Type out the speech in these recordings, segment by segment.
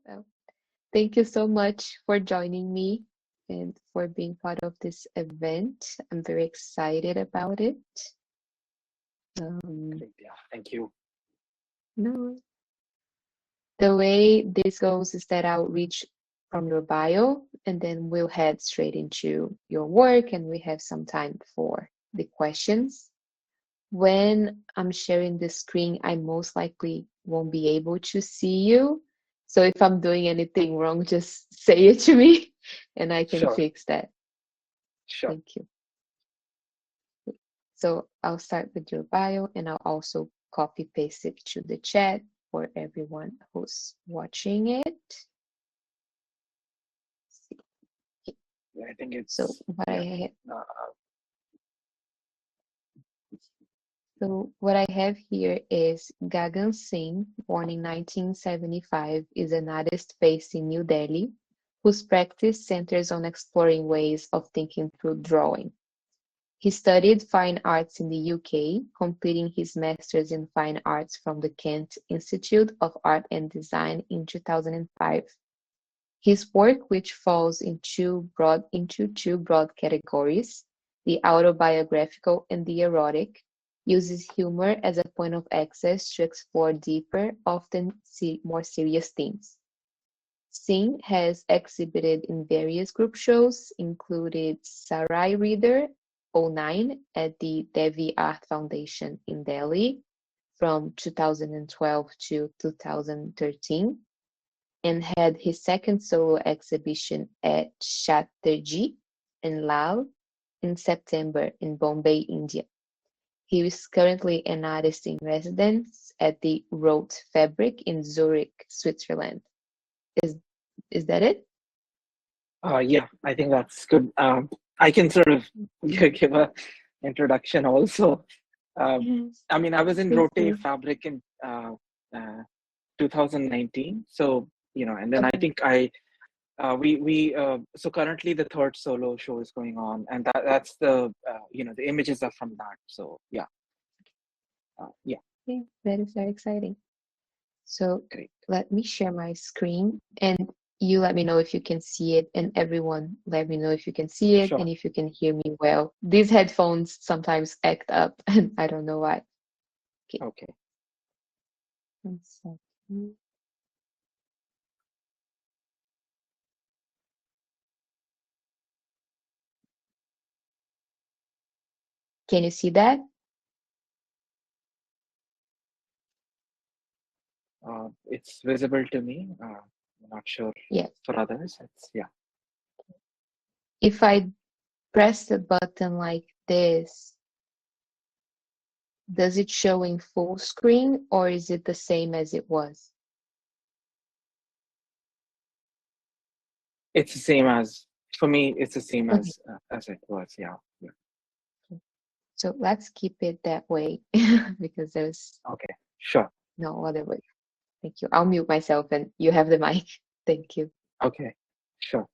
Well, thank you so much for joining me and for being part of this event. I'm very excited about it. Um, Great. Yeah. Thank you. no, the way this goes is that I'll reach from your bio and then we'll head straight into your work and we have some time for the questions. When I'm sharing the screen, I most likely won't be able to see you. So if I'm doing anything wrong, just say it to me and I can Sure. fix that. Sure. Thank you. So I'll start with your bio and I'll also copy paste it to the chat for everyone who's watching it. Yeah, I think So it's what yeah. I have, Uh, so what I have here is Gagan Singh, born in 1975, is an artist based in New Delhi, whose practice centers on exploring ways of thinking through drawing. He studied fine arts in the UK, completing his master's in fine arts from the Kent Institute of Art and Design in 2005. His work, which falls into two broad categories, the autobiographical and the erotic, uses humor as a point of access to explore deeper, often more serious themes. Singh has exhibited in various group shows, including Sarai Reader '09 at the Devi Art Foundation in Delhi from 2012 to 2013, and had his second solo exhibition at Chatterjee and Lal in September in Bombay, India. He is currently an artist in residence at the Rote Fabric in Zurich, Switzerland. Is is that it? yeah, I think that's good. I can sort of give a introduction also. Yes, I mean, I was in please Rote do. Fabric in uh, 2019. So, and then I Okay. think so currently the third solo show is going on, and that's the images are from that. So, yeah, yeah, Okay, that is very exciting. So great. let me share my screen and you let me know if you can see it, and everyone let me know if you can see it and Sure. if you can hear me well. These headphones sometimes act up and I don't know why. Okay, Okay. 1 second. Can you see that? It's visible to me. I'm not sure Yes. for others. It's yeah. If I press the button like this, does it show in full screen or is it the same as it was? It's the same as for me. It's the same Okay. as it was. Yeah. Yeah. So let's keep it that way because there's Okay. Sure. no other way. Thank you. I'll mute myself and you have the mic. Thank you. Okay. Sure.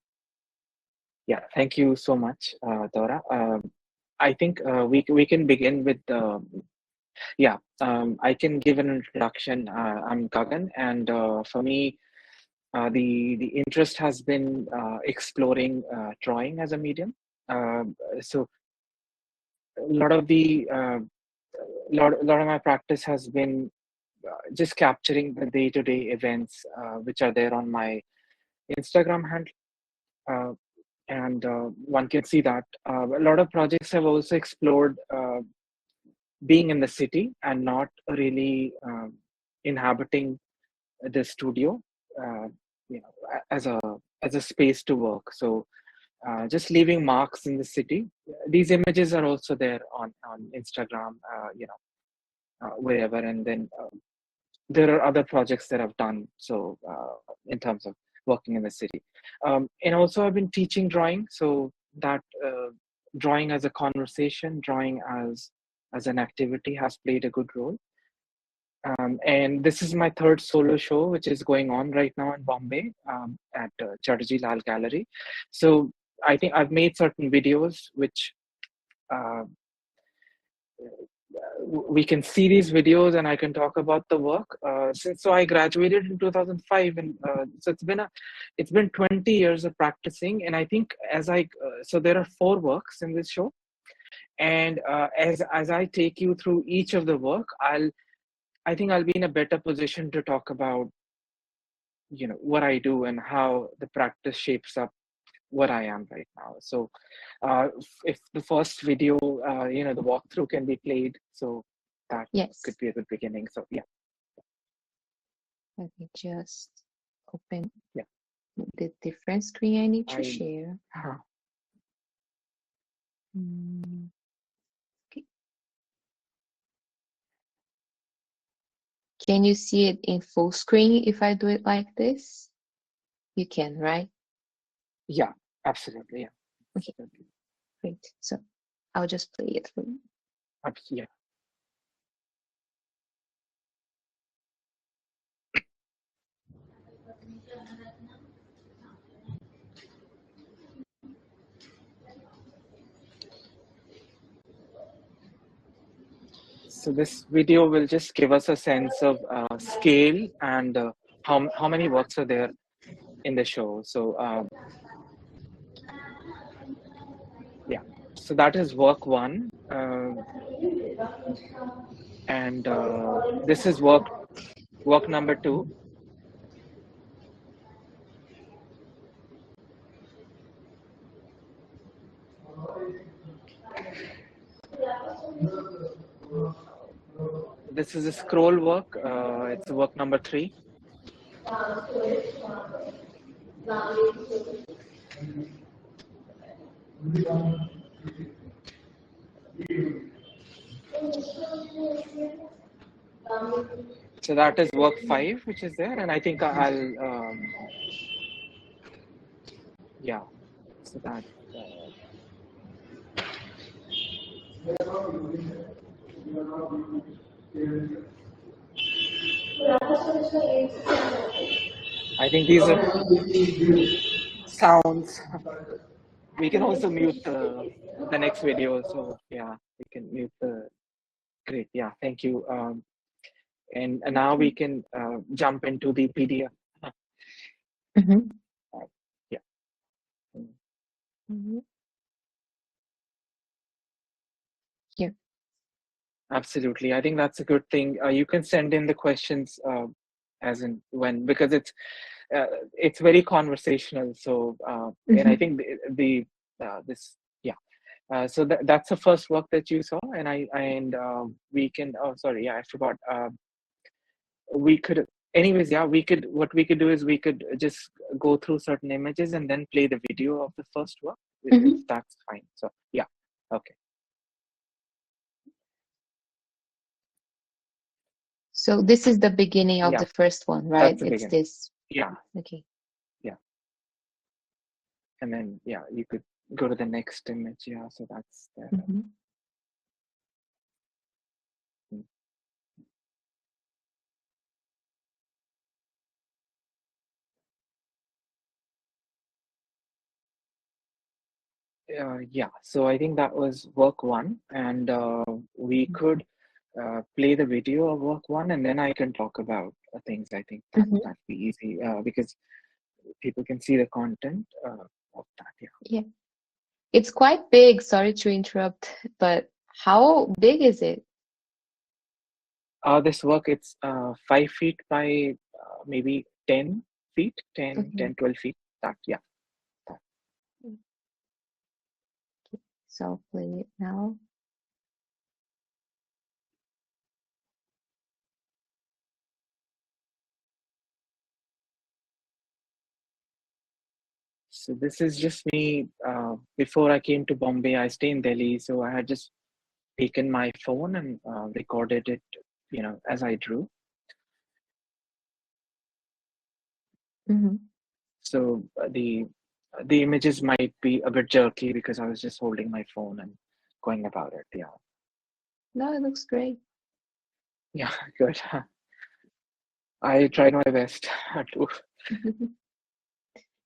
Yeah. Thank you so much, Dora. I think we can begin with yeah. I can give an introduction. I'm Gagan, and for me, the interest has been exploring drawing as a medium. So a lot of the lot of my practice has been just capturing the day-to-day events which are there on my Instagram handle, uh, and one can see that a lot of projects have also explored being in the city and not really inhabiting the studio, uh, as a space to work. So just leaving marks in the city. These images are also there on Instagram, wherever, and then there are other projects that I've done. So in terms of working in the city, and also I've been teaching drawing. So that drawing as a conversation, drawing as an activity has played a good role. And this is my third solo show, which is going on right now in Bombay at Chatterjee Lal Gallery. So I think I've made certain videos which uh, we can see these videos and I can talk about the work. So I graduated in 2005, and so it's been 20 years of practicing. And I think so there are 4 works in this show, and as I take you through each of the work, I think I'll be in a better position to talk about what I do and how the practice shapes up what I am right now. So if the first video, the walkthrough can be played, so that could Yes. be a good beginning. So yeah. Let me just open Yeah. the different screen I need to I share. Okay. Can you see it in full screen if I do it like this? You can, right? Yeah, absolutely. Yeah. Okay, great. So I'll just play it for you. Yeah. So this video will just give us a sense of scale and how many works are there in the show. So yeah, so that is work 1, and this is work number 2. This is a scroll work. It's work number 3. So that is work 5, which is there, and I think I'll yeah. So that I think these are sounds. We can also mute the next video. So yeah, we can mute the. Great. Yeah. Thank you. And now we can jump into the PDF. Mm-hmm. Yeah. Mm-hmm. Here. Absolutely. I think that's a good thing. You can send in the questions as in when, because it's very conversational. So and I Mm-hmm. think the this yeah. So that's the first work that you saw, and we can. Oh, sorry. Yeah, I forgot. We could, anyways. Yeah, we could. What we could do is we could just go through certain images and then play the video of the first work, if Mm-hmm. that's fine. So yeah. Okay. So this is the beginning of Yeah, the first one, right? that's the It's beginning. this. Yeah, Okay. yeah, and then yeah, you could go to the next image. Yeah, so that's there. Mm-hmm. Yeah, so I think that was work 1, and we could play the video of work 1, and then I can talk about things. I think Mm-hmm. that'd be easy because people can see the content of that. Yeah. Yeah. It's quite big. Sorry to interrupt, but how big is it? This work, it's 5 feet by maybe 10 feet, 10, Okay. 10, 12 feet. That, yeah. That. So I'll play it now. So this is just me. Before I came to Bombay, I stay in Delhi. So I had just taken my phone and recorded it, as I drew. Mm-hmm. So the images might be a bit jerky because I was just holding my phone and going about it. Yeah. No, it looks great. Yeah, good. I tried my best to,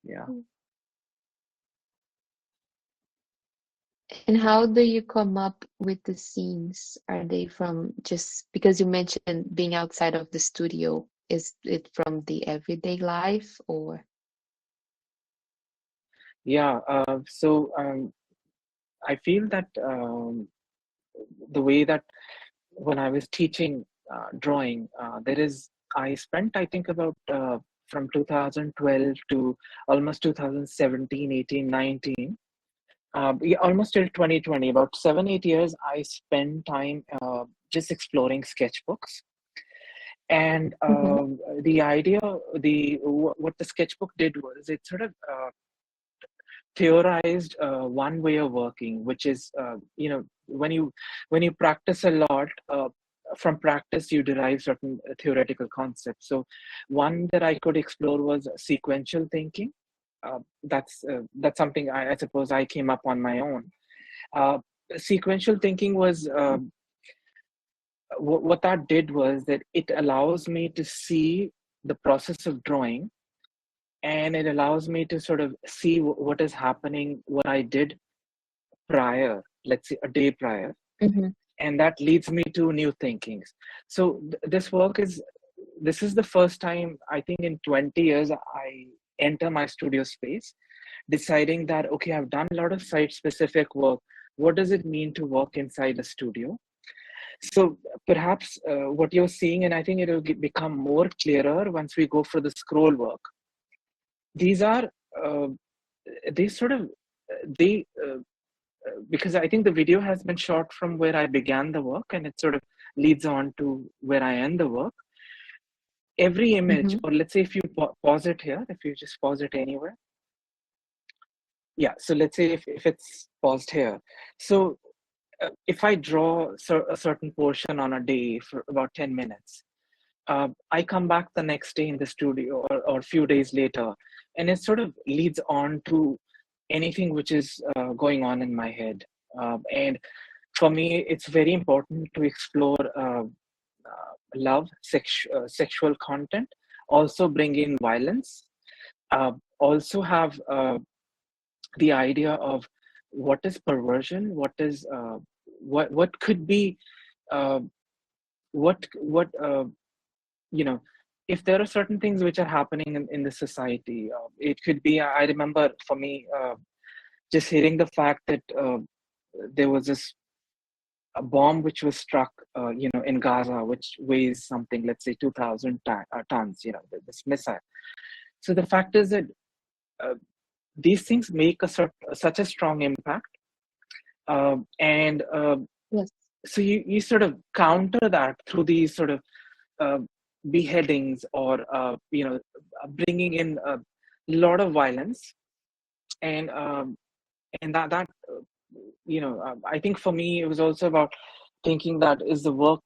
yeah. And how do you come up with the scenes? Are they from just because you mentioned being outside of the studio? Is it from the everyday life or? Yeah, I feel that the way that when I was teaching drawing, I spent, I think, about from 2012 to almost 2017, 18, 19, yeah, almost till 2020, about 7, 8 years, I spent time just exploring sketchbooks. And Mm-hmm, the idea, what the sketchbook did was it sort of theorized one way of working, which is when you practice a lot, from practice you derive certain theoretical concepts. So one that I could explore was sequential thinking. That's something I suppose I came up on my own. uh, Sequential thinking was what that did was that it allows me to see the process of drawing, and it allows me to sort of see what is happening, what I did prior, let's say a day prior, mm-hmm, and that leads me to new thinkings. So this is the first time, I think, in 20 years I enter my studio space deciding that, okay, I've done a lot of site specific work. What does it mean to work inside a studio? So perhaps what you're seeing, and I think it will become more clearer once we go for the scroll work. These are uh, they sort of they because I think the video has been shot from where I began the work, and it sort of leads on to where I end the work. Every image, mm-hmm, or let's say if you pause it here, if you just pause it anywhere, yeah. So let's say if it's paused here, so if I draw a certain portion on a day for about 10 minutes, I come back the next day in the studio, or a few days later, and it sort of leads on to anything which is going on in my head. And for me, it's very important to explore love, sexual content, also bring in violence, also have the idea of what is perversion, what could be, uh, what if there are certain things which are happening in the society. It could be, I remember for me, just hearing the fact that there was this a bomb which was struck, in Gaza, which weighs something, let's say 2,000 tons, this missile. So the fact is that uh, these things make such a strong impact. And yes. so you sort of counter that through these sort of uh, beheadings, or bringing in a lot of violence. And that I think for me it was also about thinking that, is the work,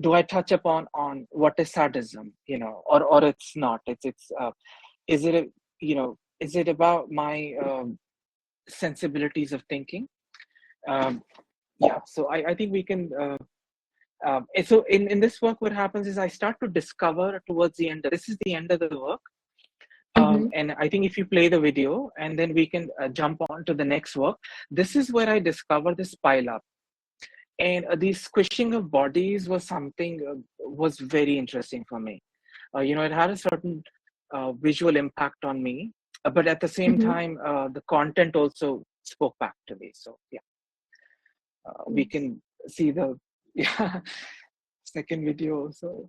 do I touch upon on what is sadism, or it's not, it's is it a, is it about my sensibilities of thinking? Yeah, so I think we can and so in this work, what happens is I start to discover towards the end, this is the end of the work. Mm-hmm, And I think if you play the video, and then we can jump on to the next work, this is where I discover this pile up. And the squishing of bodies was something, was very interesting for me. It had a certain visual impact on me, but at the same mm-hmm, time, the content also spoke back to me. So yeah, we yes. can see the yeah, second video. So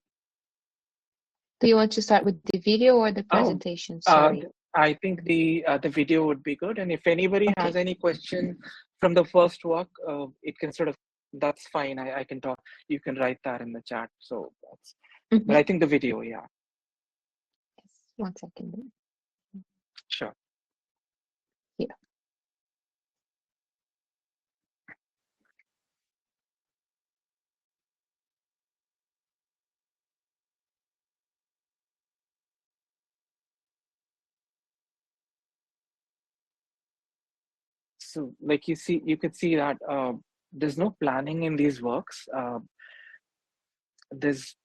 Do you want to start with the video or the oh, presentation? uh, Sorry. I think the video would be good. And if anybody has Okay. any question from the first work, it can sort of, that's fine. I can talk. You can write that in the chat. So but Mm-hmm. I think the video, yeah, Yes. 1 second. sure. Here. So like you could see that there's no planning in these works. There's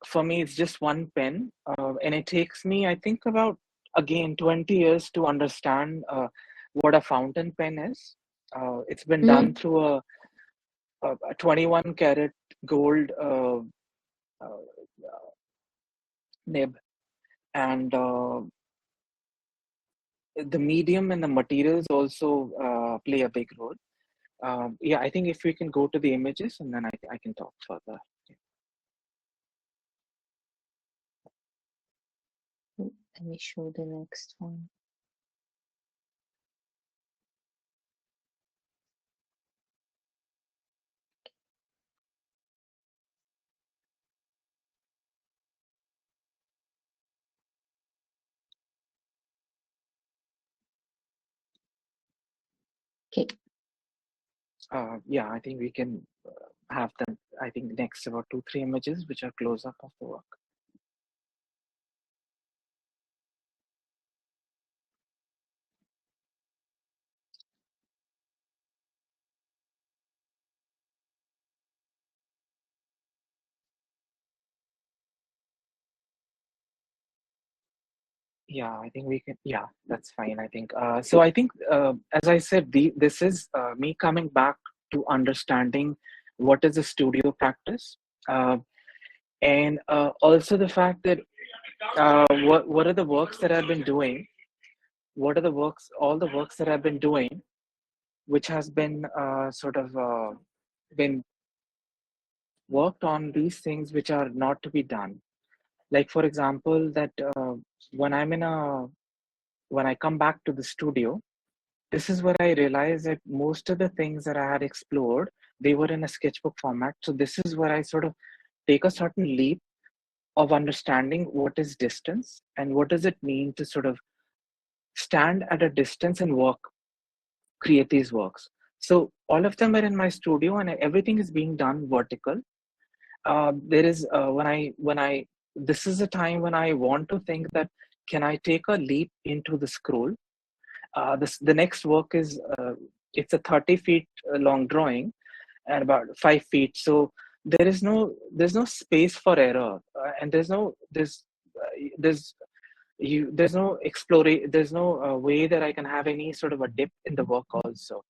For me, it's just one pen, and it takes me, I think, about, again, 20 years to understand what a fountain pen is. It's been done Mm, through a 21 karat gold uh, nib, and the medium and the materials also play a big role. Yeah, I think if we can go to the images, and then I can talk further. let me show the next one. Okay, Yeah, I think we can have them. I think next about 2, 3 images which are close up of the work. Yeah, I think we can. Yeah, that's fine. I think. So I think, as I said, this is me coming back to understanding what is a studio practice, uh, and also the fact that what are the works that I've been doing. What are the works? All the works that I've been doing, which has been sort of been worked on these things which are not to be done. Like for example, that when I'm in a when I come back to the studio, this is where I realized that most of the things that I had explored, they were in a sketchbook format. So this is where I sort of take a certain leap of understanding what is distance and what does it mean to sort of stand at a distance and work, create these works. So all of them are in my studio and everything is being done vertical. There is when I this is a time when I want to think that can I take a leap into the scroll. The next work is it's a 30 feet long drawing and about 5 feet. So there's no space for error, and there's no exploration. There's no way that I can have any sort of a dip in the work also.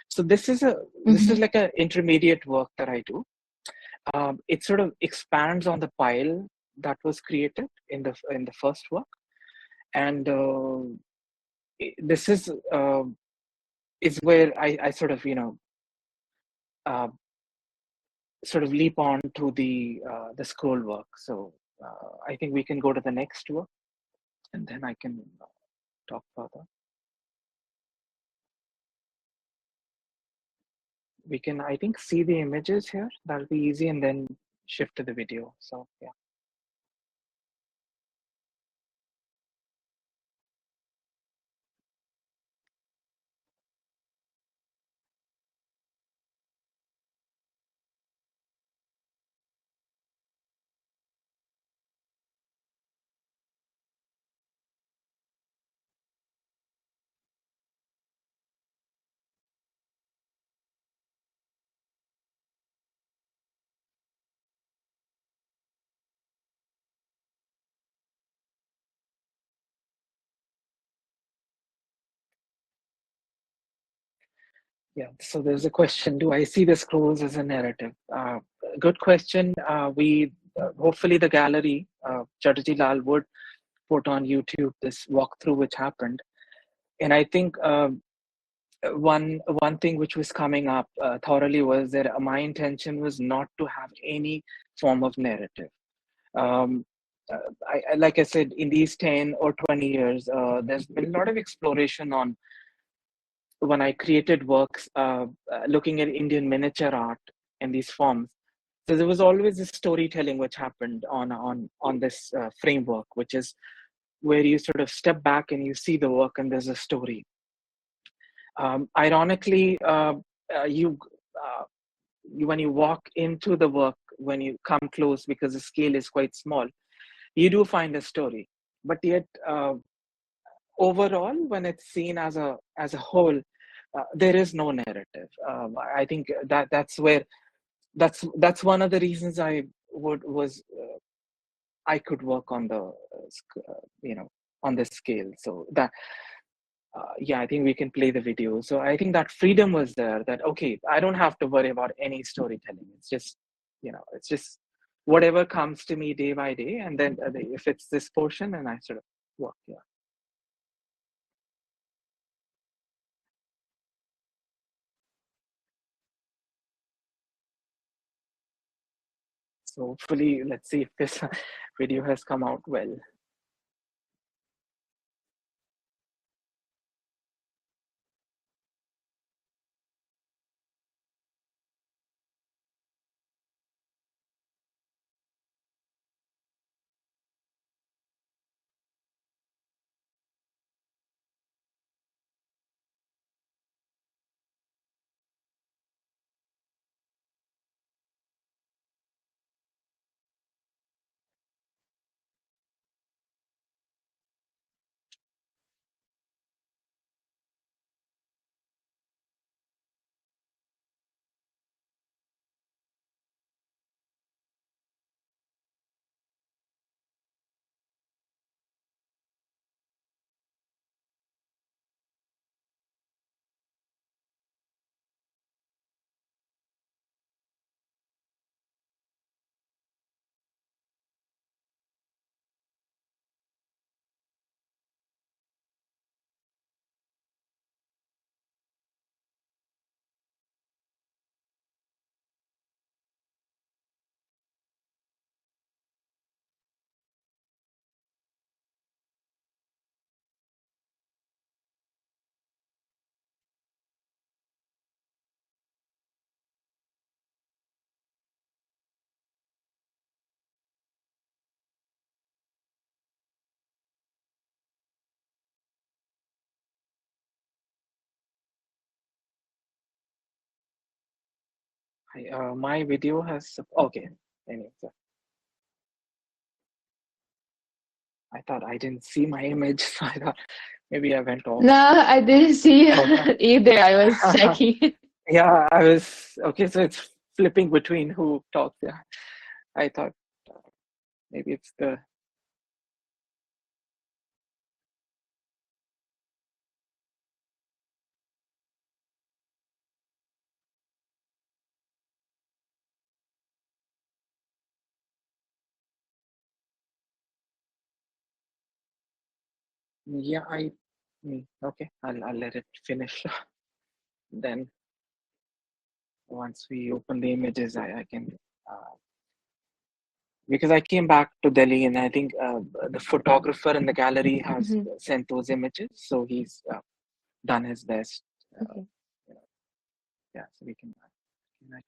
So this is mm-hmm. like an intermediate work that I do. It sort of expands on the pile that was created in the first work, and this is where I sort of uh, sort of leap on to the scroll work. So I think we can go to the next work, and then I can talk further. We can, I think, see the images here. That'll be easy, and then shift to the video. So yeah. Yeah, so there's a question: do I see the scrolls as a narrative? Good question. We hopefully the gallery, Chatterjee Lal would put on YouTube this walkthrough which happened, and I think one thing which was coming up thoroughly was that my intention was not to have any form of narrative. Um, like I said, in these 10 or 20 years, there's been a lot of exploration on when I created works, looking at Indian miniature art in these forms. So there was always this storytelling which happened on this framework, which is where you sort of step back and you see the work and there's a story. Ironically, uh, when you walk into the work, when you come close, because the scale is quite small, you do find a story. But yet, overall, when it's seen as a whole, there is no narrative. I think that's where that's one of the reasons I could work on the on this scale. So that yeah, I think we can play the video. So I think that freedom was there, that, okay, I don't have to worry about any storytelling. It's just, it's just whatever comes to me day by day. And then if it's this portion, and I sort of work. Yeah. So hopefully, let's see if this video has come out well. My video has, okay. Anyway, so I thought I didn't see my image, so I thought maybe I went off. No, I didn't see Oh, either. I was checking. yeah, I was okay. So it's flipping between who talks. Yeah, I thought maybe it's the. Yeah, okay. I'll let it finish. Then once we open the images, I can. Because I came back to Delhi, and I think the photographer in the gallery has Mhm. sent those images, so he's done his best. Uh, Okay. you know, yeah, so I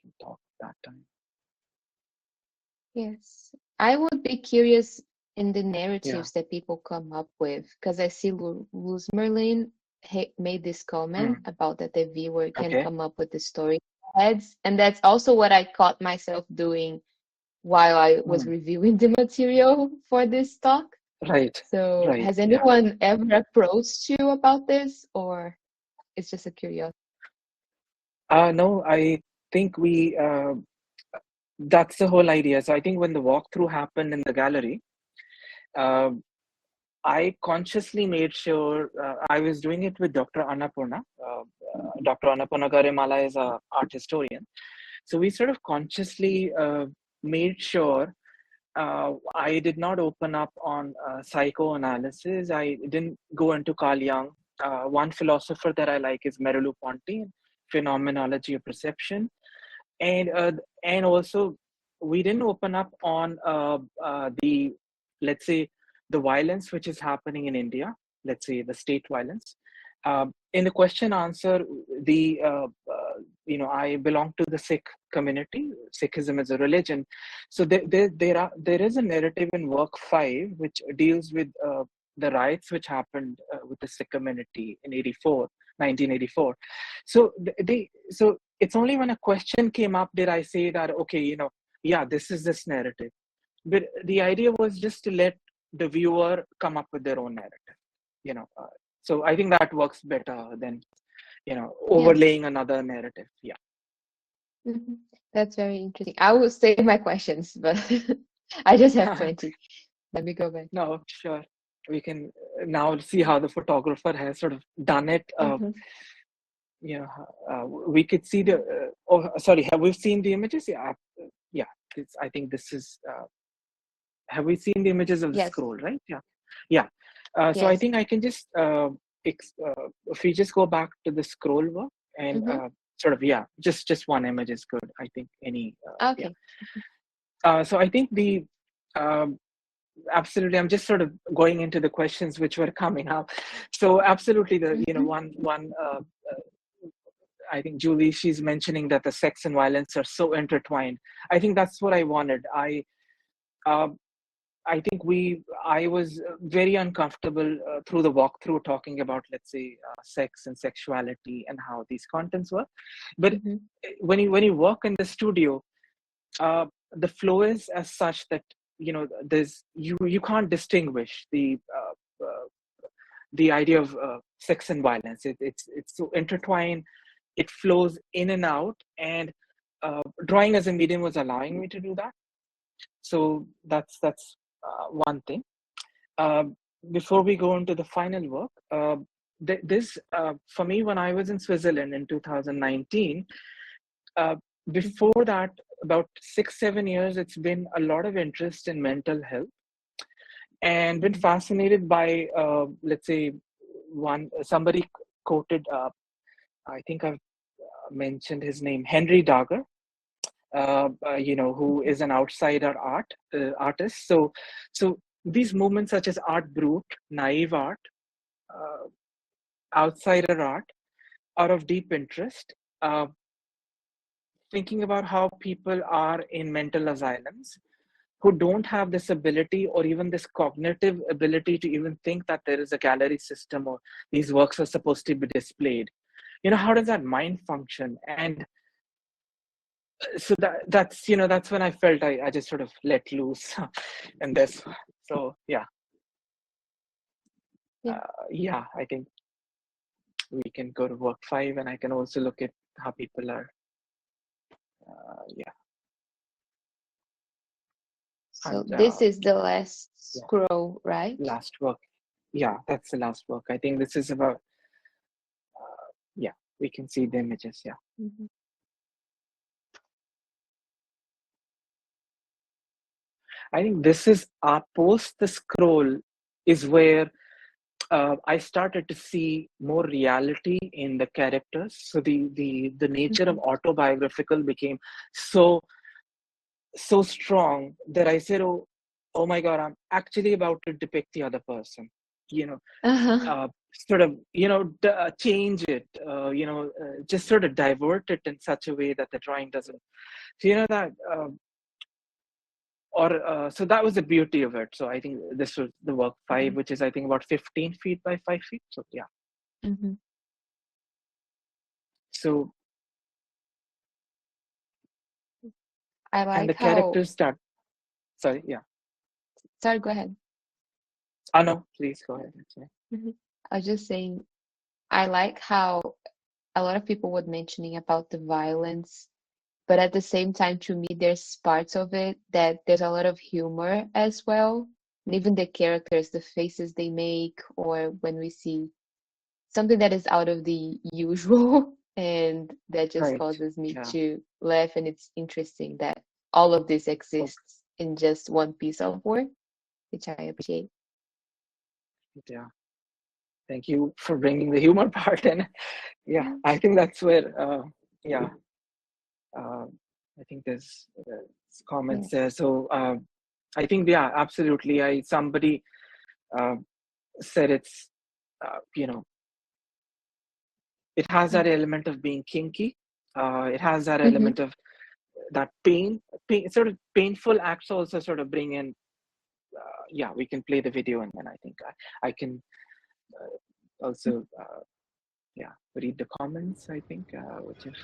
can talk that time. Yes. I would be curious in the Yeah. narratives that people come up with, because I see Luz Merlin made this comment Mm, about that the viewer can okay. come up with the story heads, and that's also what I caught myself doing while I was Mm, reviewing the material for this talk. right. So, Right. has Yeah. anyone ever approached you about this, or it's just a curiosity? No, I think that's the whole idea. So I think when the walkthrough happened in the gallery, uh, I consciously made sure I was doing it with Dr. Annapurna. Dr. Annapurna Garimala is a art historian. So we sort of consciously made sure I did not open up on psychoanalysis. I didn't go into Carl Jung. One philosopher that I like is Merleau-Ponty, phenomenology of perception, and also we didn't open up on the, let's say, the violence which is happening in India. Let's say the state violence. In the question answer, the I belong to the Sikh community. Sikhism is a religion, so there is a narrative in work 5 which deals with the riots which happened with the Sikh community in 1984. So so it's only when a question came up did I say that, okay, yeah, this is this narrative. But the idea was just to let the viewer come up with their own narrative. You know, so I think that works better than Yes. overlaying another narrative. Yeah. Mhm. That's very interesting. I will save my questions, but I just have plenty. Let me go back. No, sure. we can now see how the photographer has sort of done it. Mm-hmm. Yeah, we could see the. Oh, sorry. Have we seen the images? Yeah, yeah. I think this is. Have we seen the images of the Yes. scroll? Right. Yeah, yeah. So I Yes. think I can just if we just go back to the scroll work and Mm-hmm. sort of, yeah, just one image is good. I think any yeah. Okay. So I think the um, absolutely, I'm just sort of going into the questions which were coming up. So absolutely, the Mm-hmm. one I think Julie, she's mentioning that the sex and violence are so intertwined. I think that's what I wanted. Uh, I think I was very uncomfortable through the walkthrough talking about, let's say, sex and sexuality and how these contents were. But Mm-hmm. when you work in the studio, uh, the flow is as such that there's you can't distinguish the idea of sex and violence. It's so intertwined. It flows in and out, and drawing as a medium was allowing me to do that. So that's one thing. uh, Before we go into the final work, this for me, when I was in Switzerland in 2019, uh, before that, about 6 7 years, it's been a lot of interest in mental health, and been Mm-hmm. fascinated by let's say one somebody quoted, I think I've mentioned his name, Henry Dagger, who is an outsider artist. So these movements such as art brut, naive art, uh, outsider art are of deep interest. Uh, Thinking about how people are in mental asylums who don't have this ability or even this cognitive ability to even think that there is a gallery system or these works are supposed to be displayed. How does that mind function? And so that's when I felt I just sort of let loose in this. So yeah, Yeah. yeah, I think we can go to work 5, and I can also look at how people are. Yeah, So and this is the last yeah, scroll, right? last work. Yeah, that's the last work. I think this is about. Yeah, we can see the images. Yeah, Mm-hmm. I think this is post the scroll is where I started to see more reality in the characters. So the nature Mm-hmm. of autobiographical became so so strong that I said, oh my God, I'm actually about to depict the other person. You know, Uh-huh. uh, Sort of change it. Just sort of divert it in such a way that the drawing doesn't. So that. Or so that was the beauty of it. So I think this was the work Mm-hmm. 5, which is I think about 15 feet by 5 feet. So yeah. Mm-hmm. So I and like the how. characters start. Sorry, yeah. Sorry, go ahead. No, please go ahead. Sorry. Mhm. I was just saying, I like how a lot of people were mentioning about the violence, but at the same time, to me, there's parts of it that there's a lot of humor as well. And even the characters, the faces they make, or when we see something that is out of the usual, and that just Right. causes me Yeah. to laugh. And it's interesting that all of this Oh, exists in just one piece of work, which I appreciate. yeah. Thank you for bringing the humor part in. Yeah, Mhm. I think that's where. Yeah. Uh, I think there's comments Yes. there. So I think, yeah, absolutely. Somebody uh, said it's you know it has that element of being kinky. It has that Mm-hmm. element of that pain, sort of painful acts also sort of bring in. Yeah, we can play the video, and then I think I can also yeah, read the comments. I think which is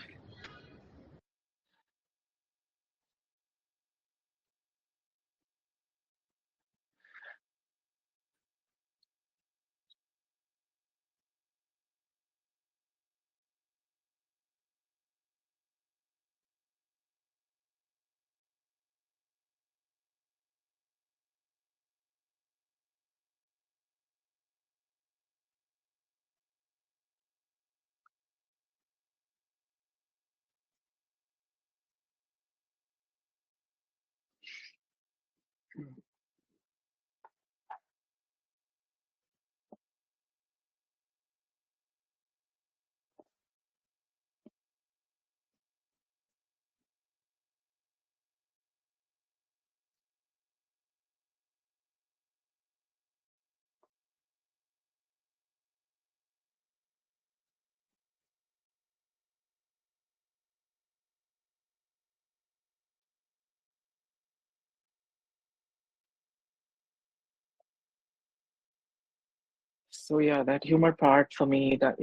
So yeah, that humor part for me, that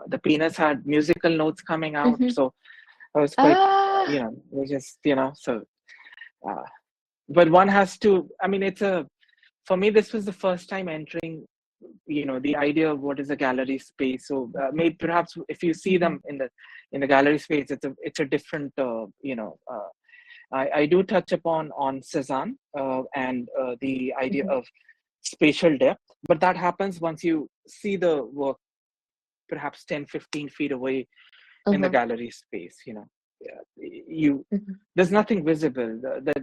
the penis had musical notes coming out, Mm-hmm. so I was quite, Ah. it was just, so. Uh, but one has to. I mean, for me, this was the first time entering, the idea of what is a gallery space. So maybe perhaps if you see Mm-hmm. them in the gallery space, it's a different, I do touch upon on Cezanne and the idea Mm-hmm. of spatial depth, but that happens once you see the work perhaps 10-15 feet away in the Uh-huh. gallery space. Yeah, you Mm-hmm. there's nothing visible.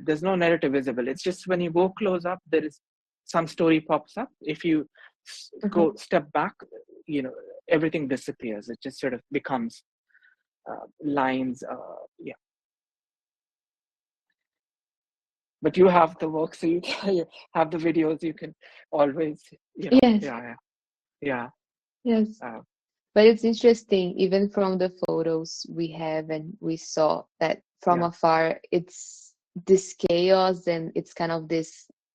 There's no narrative visible. It's just when you go close up, there is some story pops up. If you Uh-huh. go step back, you know everything disappears. It just sort of becomes lines. Yeah, but you have the work, so you can you have the videos. You can always, Yes. yeah, yeah, Yes. yeah. But it's interesting, even from the photos we have and we saw that from Yeah, afar, it's this chaos and it's kind of this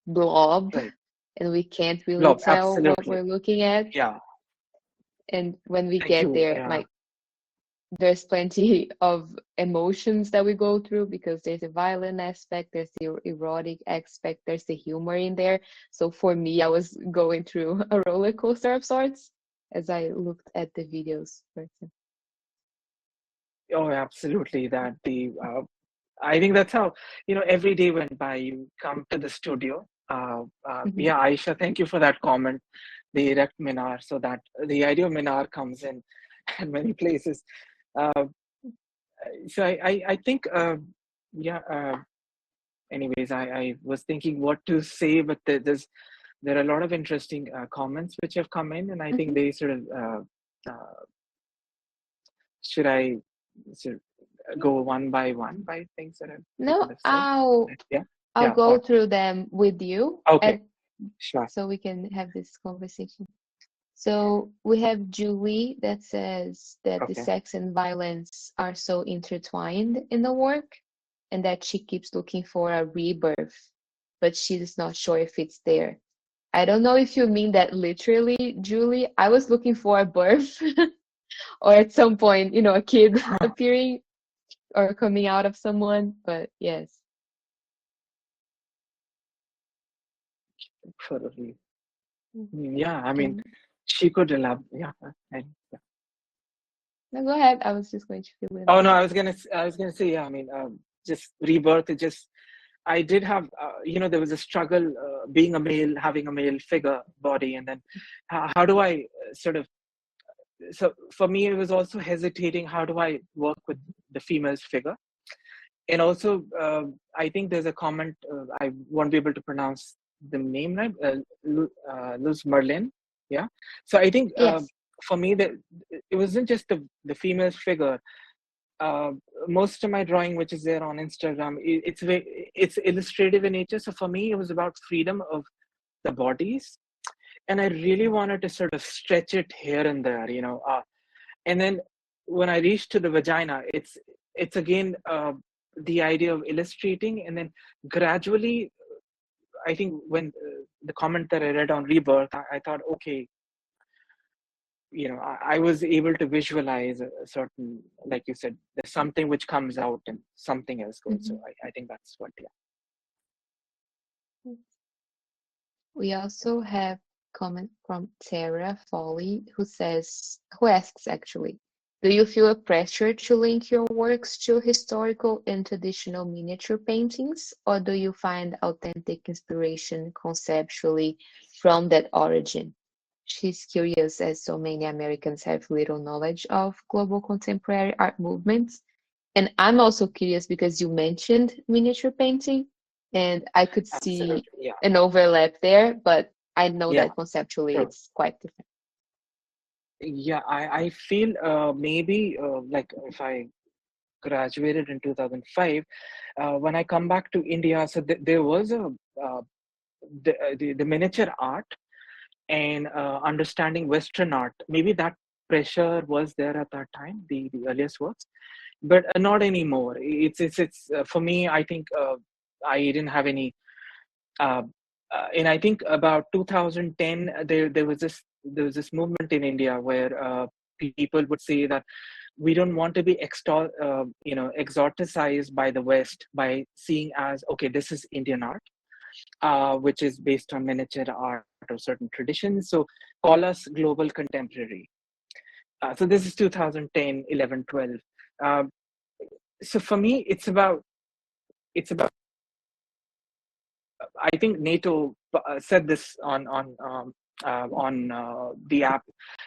blob, right. and we can't really Blob, tell what absolutely. we're looking at. Yeah, And when we thank get you. there, Yeah. like there's plenty of emotions that we go through because there's a violent aspect, there's the erotic aspect, there's the humor in there. So for me, I was going through a roller coaster of sorts as I looked at the videos. For example. Oh, absolutely. I think that's how, every day went by. You come to the studio. Mhm, Yeah, Aisha, thank you for that comment. The erect minar, so that the idea of minar comes in in many places. Uh, so I think, yeah. Anyways, I was thinking what to say, but there are a lot of interesting comments which have come in, and I think mhm. they sort of should I should go one by things that people No, have said. I'll Yeah, I'll yeah. go Or through them with you okay, and sure. so we can have this conversation. So we have Julie that says that the Okay. sex and violence are so intertwined in the work and that she keeps looking for a rebirth, but she's not sure if it's there. I don't know if you mean that literally, Julie. I was looking for a birth or at some point, a kid appearing or coming out of someone, but yes. Totally. Yeah, I mean, And she could elaborate. Yeah. Yeah. no, go ahead. I was just going to fill in. Oh no, I was gonna say, yeah. I mean, just rebirth. It just I did have, there was a struggle being a male, having a male figure body, and then how do I sort of. So for me, it was also hesitating. How do I work with the female's figure? And also, I think there's a comment. I won't be able to pronounce the name right. Luz Merlin. Yeah. So I think Yes. for me that it wasn't just the female figure. Uh, Most of my drawing, which is there on Instagram, it's illustrative in nature. So for me, it was about freedom of the bodies, and I really wanted to sort of stretch it here and there. And then when I reach to the vagina, it's again the idea of illustrating, and then gradually, I think when the comment that I read on rebirth, I thought, okay, I was able to visualize a certain, like you said, there's something which comes out and something else goes. So Mhm. I think that's what, yeah. We also have comment from Tara Foley who asks actually, do you feel a pressure to link your works to historical and traditional miniature paintings, or do you find authentic inspiration conceptually from that origin? She's curious as so many Americans have little knowledge of global contemporary art movements. And I'm also curious because you mentioned miniature painting, and I could see Absolutely, yeah, an overlap there, but I know yeah, that conceptually true. it's quite different. Yeah, I feel maybe like if I graduated in 2005, when I come back to India, so there was uh, the miniature art and understanding Western art. Maybe that pressure was there at that time, the earliest works, but not anymore. It's for me. I think I didn't have any. Uh, and I think about 2010, there was this there was this movement in India where people would say that we don't want to be exoticized by the West by seeing as, okay, this is Indian art, which is based on miniature art or certain traditions. So call us global contemporary. So this is 2010, 11, 12. So for me, it's about. I think NATO said this on the app.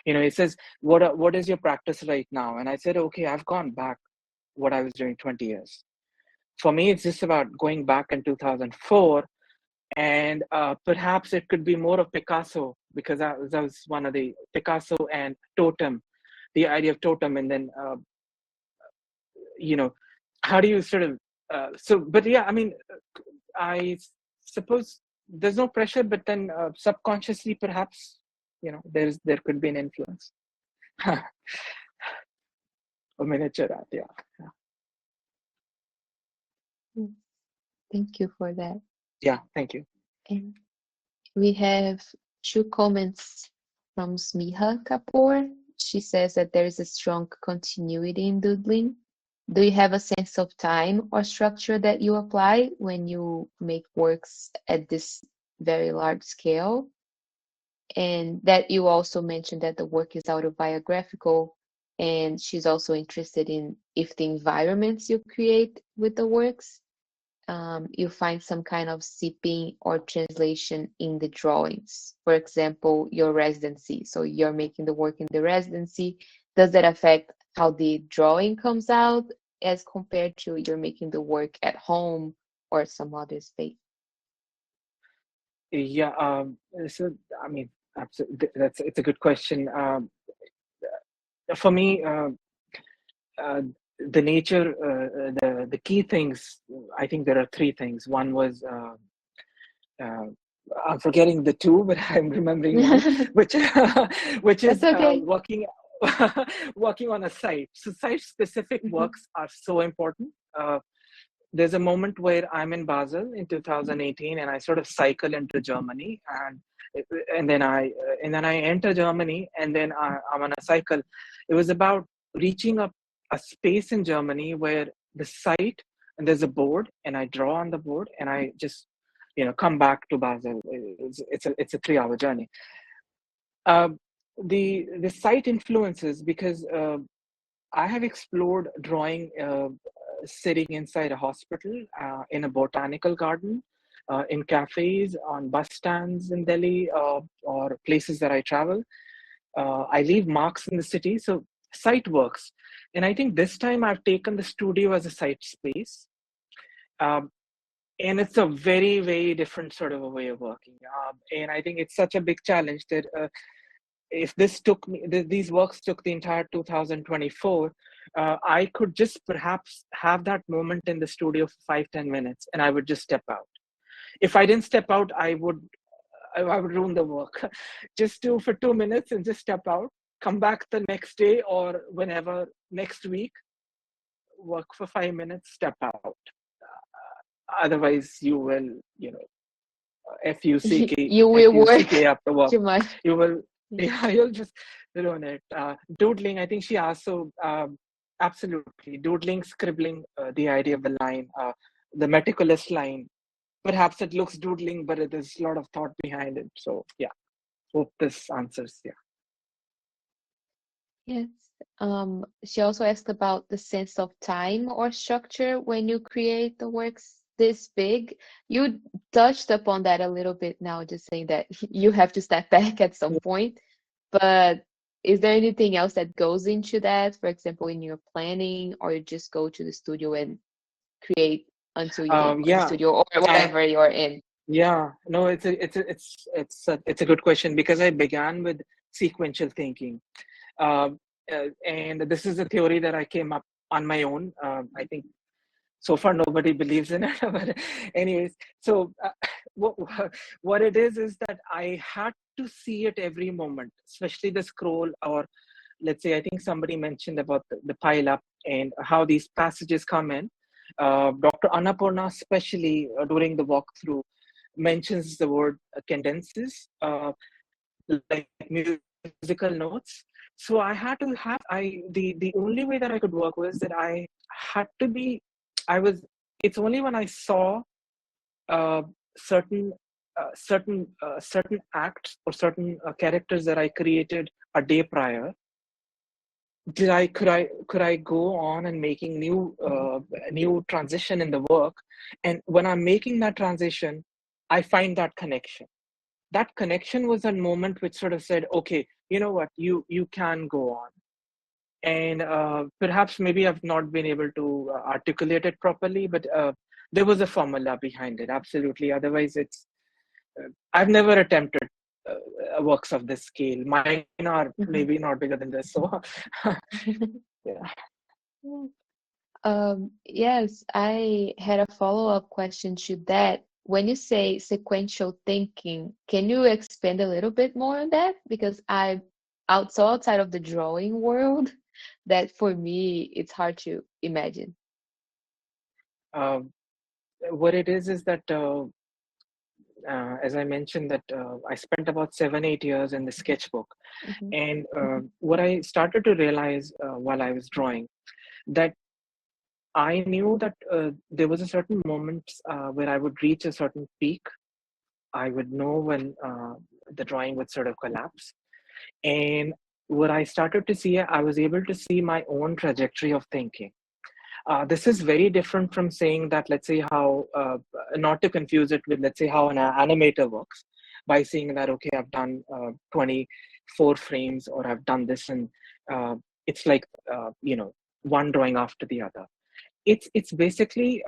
It says, what is your practice right now? And I said, okay, I've gone back what I was doing 20 years. For me, it's just about going back in 2004, and perhaps it could be more of Picasso, because that was one of the Picasso and totem, the idea of totem, and then how do you sort of but yeah, I mean, I suppose there's no pressure, but then subconsciously, perhaps, there could be an influence. A miniature art, yeah. Thank you for that. Yeah, thank you. And we have two comments from Smiha Kapoor. She says that there is a strong continuity in doodling. Do you have a sense of time or structure that you apply when you make works at this very large scale? And that you also mentioned that the work is autobiographical, and she's also interested in if the environments you create with the works, you find some kind of seeping or translation in the drawings. For example, your residency. So you're making the work in the residency. Does that affect how the drawing comes out as compared to you're making the work at home or some other space? Yeah, so I mean, absolutely, it's a good question. For me, uh, the nature, the key things. I think there are three things. One was uh, I'm forgetting the two, but I'm remembering one, which which That's is okay. working working on a site. So site specific Mhm. works are so important. There's a moment where I'm in Basel in 2018, and I sort of cycle into Germany, and then I enter Germany, and then I'm on a cycle. It was about reaching a space in Germany where the site, and there's a board, and I draw on the board, and I just come back to Basel. It's a 3-hour journey. Uh, the site influences because I have explored drawing sitting inside a hospital, in a botanical garden, in cafes, on bus stands in Delhi, or places that I travel. I leave marks in the city, so site works. And I think this time I've taken the studio as a site space. Um, and it's a very, very different sort of a way of working. And I think it's such a big challenge that if these works took the entire 2024, I could just perhaps have that moment in the studio for 5-10 minutes, and I would just step out. If I didn't step out, I would ruin the work. Just do for 2 minutes and just step out, come back the next day or whenever, next week, work for 5 minutes, step out. Otherwise you will, fuck You will fuck work up the work. too much. You will, yeah, you'll just ruin it. Doodling, I think she asked, so absolutely, doodling, scribbling, the idea of the line, the meticulous line. Perhaps it looks doodling, but there's a lot of thought behind it. So yeah, hope this answers. Yeah. Yes. She also asked about the sense of time or structure when you create the works this big. You touched upon that a little bit now, just saying that you have to step back at some point. But is there anything else that goes into that? For example, in your planning, or you just go to the studio and create until you leave the Yeah. studio or I, whatever you're in? yeah. No, it's a good question, because I began with sequential thinking. Um, and this is a theory that I came up on my own. I think so far nobody believes in it, but anyways, so what, what it is that I had to see it every moment, especially the scroll, or let's say, I think somebody mentioned about the pile up and how these passages come in. Dr. Annapurna, especially during the walkthrough, mentions the word condenses, like music physical notes. So I had to have the only way that I could work was that I had to be I was it's only when I saw uh, certain certain acts or certain characters that I created a day prior, did I could I go on and making new transition in the work. And when I'm making that transition, I find that connection. That connection was a moment which sort of said, okay, you know what, you can go on. And perhaps maybe I've not been able to articulate it properly, but there was a formula behind it, absolutely. Otherwise, I've never attempted works of this scale. Mine are maybe Mhm. not bigger than this, so yeah. Yes, I had a follow-up question to that. When you say sequential thinking, can you expand a little bit more on that? Because so outside of the drawing world, that for me, it's hard to imagine. Um, what it is that as I mentioned that I spent about 7 8 years in the sketchbook, Hmm. and Hmm. what I started to realize while I was drawing, that I knew that there was a certain moment where I would reach a certain peak. I would know when the drawing would sort of collapse. And what I started to see, I was able to see my own trajectory of thinking. This is very different from saying that, let's say, how, not to confuse it with, let's say, how an animator works by saying that, okay, I've done 24 frames or I've done this, and uh, it's like, one drawing after the other. It's basically,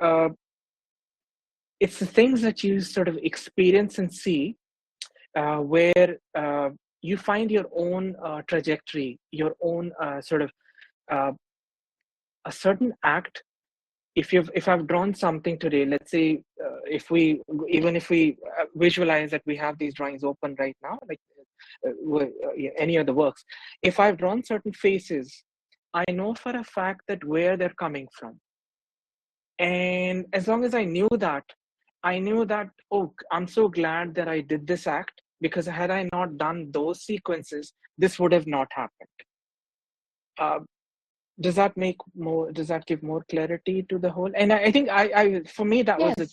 it's the things that you sort of experience and see where you find your own trajectory, your own sort of uh, a certain act. If I've drawn something today, let's say if we even if we visualize that we have these drawings open right now, like yeah, any other works. If I've drawn certain faces, I know for a fact that where they're coming from. And as long as I knew that, oh, I'm so glad that I did this act, because had I not done those sequences, this would have not happened. Uh, does that give more clarity to the whole? And I think for me, that was the,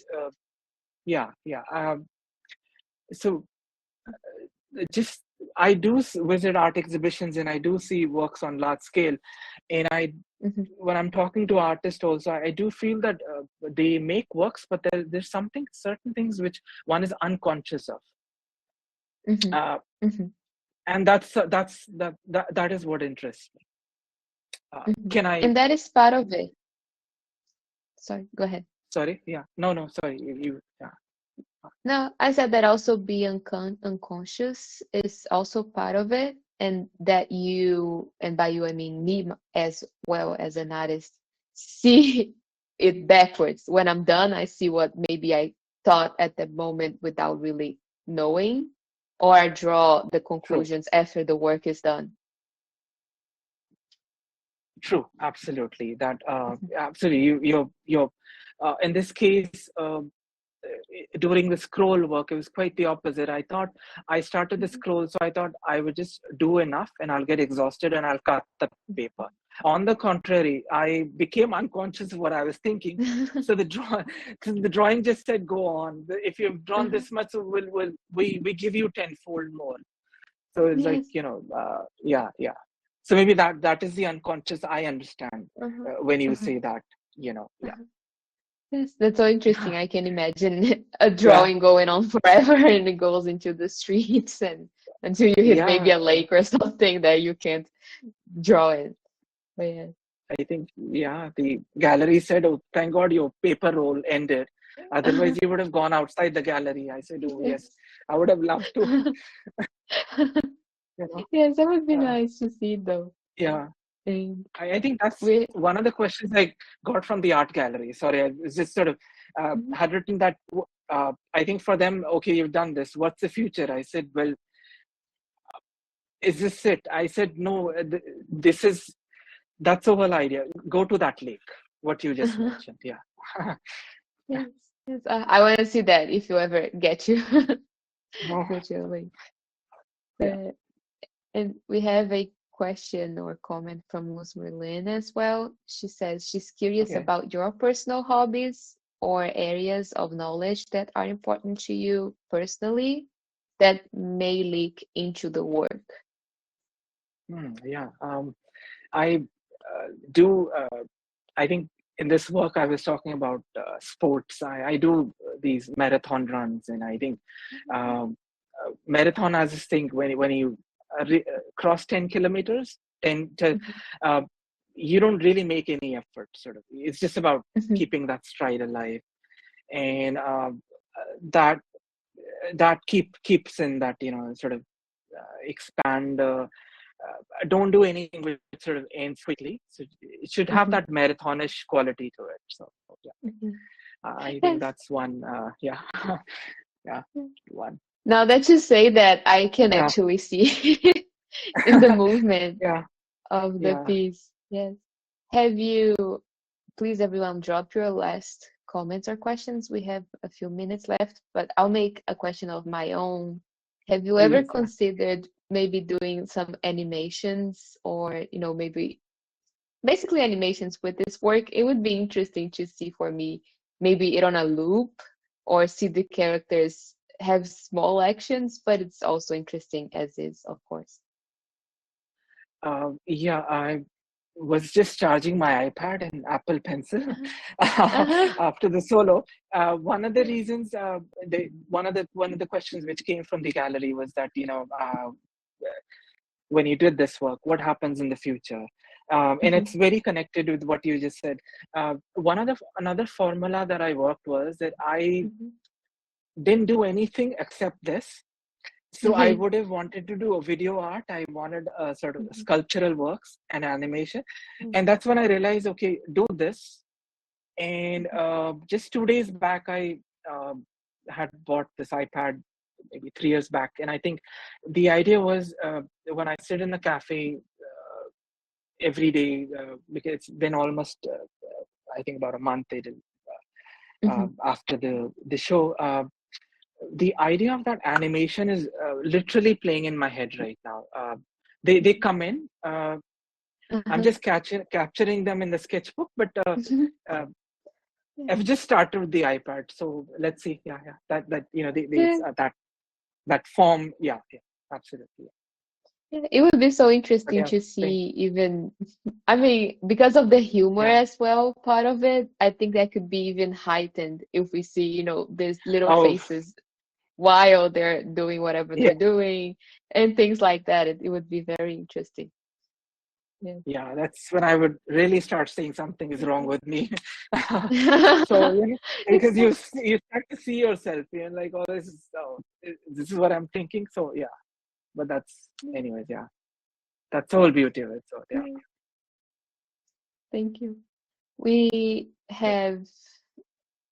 Yes. yeah, yeah. So just, I do visit art exhibitions and I do see works on large scale. And Hmm. when I'm talking to artists also, I do feel that they make works, but there's certain things which one is unconscious of. Hmm. Uh, Hmm. and that is what interests me. Hmm. Can I, And that is part of it. Sorry, go ahead. sorry, yeah, no, sorry, yeah, No, I said that also be unconscious is also part of it, and that you, and by you I mean me as well as an artist, see it backwards. When I'm done, I see what maybe I thought at the moment without really knowing, or I draw the true. conclusions after the work is done. True, absolutely. That Mhm. absolutely. You're in this case, during the scroll work, it was quite the opposite. I started the Mhm. scroll, so I thought I would just do enough, and I'll get exhausted, and I'll cut the paper. On the contrary, I became unconscious of what I was thinking. So the drawing just said, "Go on. If you've drawn Uh-huh. this much, so we give you tenfold more." So it's like, Yes. yeah, yeah. So maybe that is the unconscious. I understand Uh-huh. when you Uh-huh. say that, yeah, Uh-huh. Yes, that's so interesting. I can imagine a yeah, drawing going on forever and it goes into the streets and until you hit maybe yeah. a lake or something that you can't draw it. But yeah. I think, yeah, the gallery said, "Oh, thank God your paper roll ended. Otherwise, you would have gone outside the gallery." I said, "Oh, yes, Yes. I would have loved to." You know, Yes, that would be uh, nice to see though. yeah. And I think that's we one of the questions I got from the art gallery. Sorry, I was just sort of Mhm. had written that. I think for them, okay, you've done this. What's the future? I said, well, is this it? I said, no, this is, that's the whole idea. Go to that lake, what you just mentioned. Yeah. Yes, yes. I want to see that if you ever get you No, get your link. yeah. And we have a question or comment from Luz Merlin as well. She says she's curious Okay. about your personal hobbies or areas of knowledge that are important to you personally that may leak into the work. Yeah. I do. I think in this work I was talking about sports. I do these marathon runs, and I think um, marathon has this thing when you cross 10 kilometers, 10 to, Mhm, uh, you don't really make any effort. Sort of, it's just about mhm, keeping that stride alive, and that keeps in that sort of expand. Don't do anything which sort of ends quickly. So it should have mhm, that marathonish quality to it. So yeah, mhm. I think Yes. that's one. Yeah, yeah, one. Now that you say that, I can Yeah, actually see in the movement yeah, of the yeah. piece. Yes. Have you, please everyone drop your last comments or questions. We have a few minutes left, but I'll make a question of my own. Have you ever Please, yeah. considered maybe doing some animations or, maybe basically animations with this work? It would be interesting to see for me, maybe it on a loop or see the characters have small actions, but it's also interesting as is, of course. Yeah, I was just charging my iPad and Apple Pencil Uh-huh. Uh-huh. after the solo. One of the reasons, one of the questions which came from the gallery was that when you did this work, what happens in the future? And Mhm, it's very connected with what you just said. Another formula that I worked was that I mhm, didn't do anything except this. So I mhm, would have wanted to do a video art. I wanted a sort of mhm, sculptural works and animation, mhm, and that's when I realized, okay, do this. And mhm, just 2 days back, I had bought this iPad maybe 3 years back, and I think the idea was when I sit in a cafe every day, because it's been almost I think about a month they did, mhm, after the show. The idea of that animation is literally playing in my head right now. They mhm. come in. I'm Uh-huh. just capturing them in the sketchbook, but Mhm. uh, Yeah. I've just started with the iPad. So let's see. Yeah, yeah. That Yeah. that form. Yeah, yeah. Absolutely. Yeah. It would be so But interesting yeah, to think, see even, I mean, because of the humor yeah. as well, part of it, I think that could be even heightened if we see, these little Oh, faces while they're doing whatever yeah, they're doing and things like that. It would be very interesting. Yeah. yeah. That's when I would really start saying something is wrong with me. So because Exactly. you start to see yourself, like, oh, this is what I'm thinking. So yeah, but that's anyways, yeah, that's the whole beauty of it. So yeah, Thank you. We yeah. have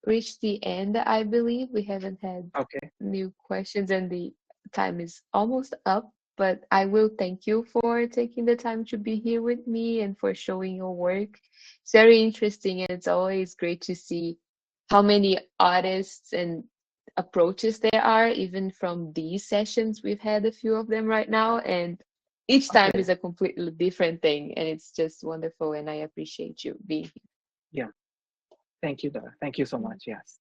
reached the end, I believe. We haven't had Okay, new questions and the time is almost up, but I will thank you for taking the time to be here with me and for showing your work. It's very interesting and it's always great to see how many artists and approaches there are, even from these sessions. We've had a few of them right now, and each time okay, is a completely different thing, and it's just wonderful, and I appreciate you being yeah. Thank you, Dara. Thank you so here. much. Yes.